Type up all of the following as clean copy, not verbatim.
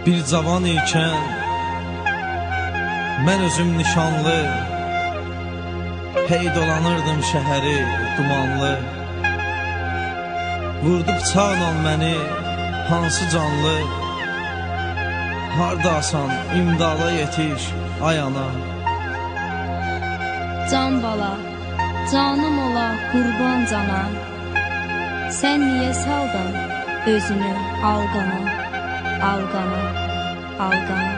Bir cavan ikən mən özüm nişanlı, hey dolanırdım şəhəri dumanlı. Vurdu bıçaqla məni hansı canlı, hardasan imdada yetiş ay ana. Can bala, canım ola qurban cana, sən niyə saldın özünü alqana, alqana, alqana.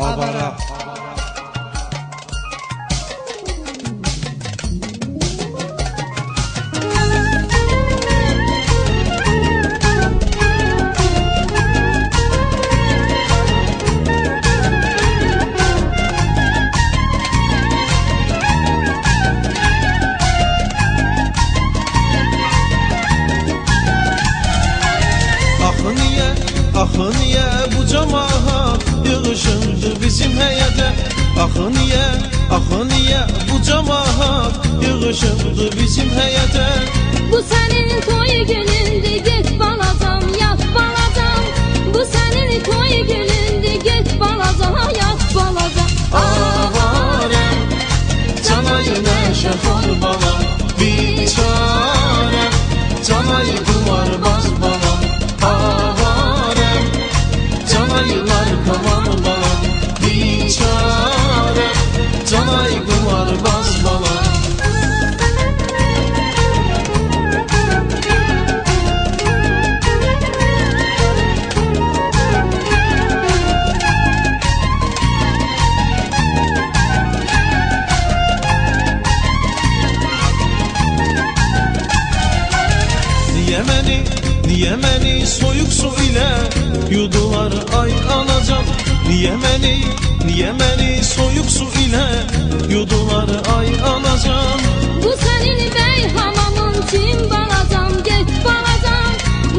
Abara. Axı niyə bu cəmaət yığışındı bizim həyətə? Axı niyə bu cəmaət yığışındı bizim həyətə? Bu sənin toy günündür, get balacam, yat balacam. Bu sənin toy günündür, get balacam, yat balacam. Avarəm, canayı nəşət ol balam, biçarəm, canayı qumarbaz balam. Avarəm, canayılar kaman balam, biçarəm, canayı qumarbaz balam. Niyə məni soyuq su ilə yudular ay anacan? Niyə məni soyuq su ilə yudular ay anacan? Bu sənin bəy hamamın kim balacam, get balacam.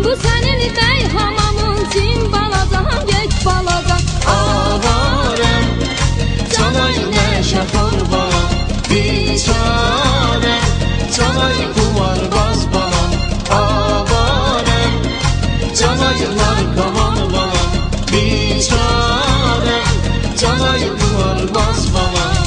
Bu sənin bəy hamamın kim balacam, get balacam. Avarəm, canayı nəşət ol balam, biçarəm, canayı qumarbaz balam. Avarəm, canayılar kaman balam, biçarəm, canayı qumarbaz balam.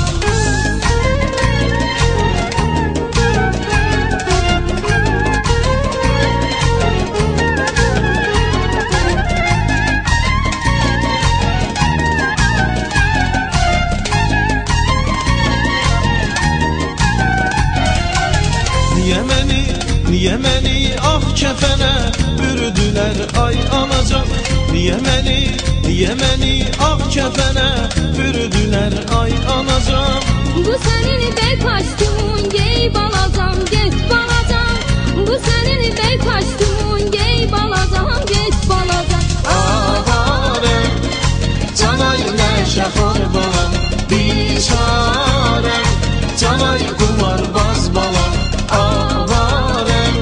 Niyə məni ağ kəfənə bürüdülər ay anacan? Niyə məni ağ kəfənə bürüdülər ay anacan? Bu sənin bəy kostyumun, gey balacam, get balacam. Bu sənin bəy kostyumun, gey balacam, get balacam. Avarəm, canayı nəşət ol balam, biçarəm, canayı qumarbaz balam. Avarəm,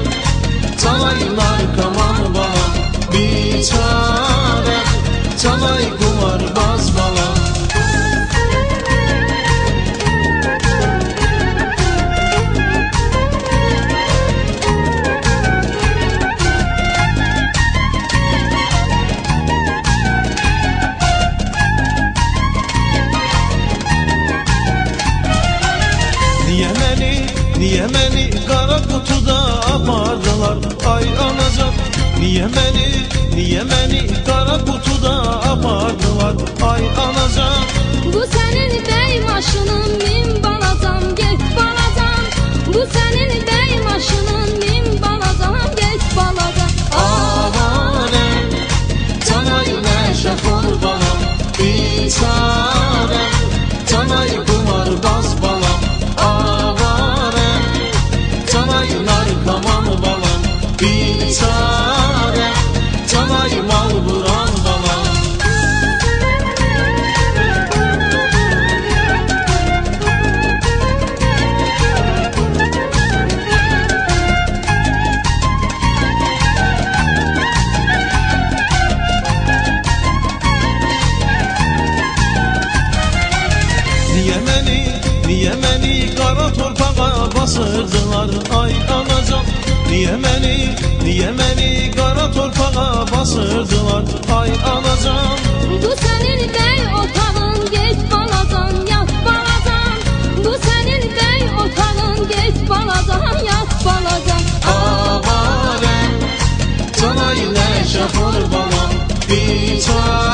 canayılar kaman balam, biçarəm, canayı qumarbaz balam. Niyə məni qara qutuda apardılar ay anacan? Niyə məni qara qutuda apardılar ay anacan? Bu sənin bəy maşının, min balacam, get balacam. Bu sənin bəy maşının, min balacam, get balacam. Avarəm, canayı nəşət ol balam, biçarəm, canayı qumarbaz balam. Avarəm, canayılar kaman balam, biçarəm, canayı mal vuran balam. biçare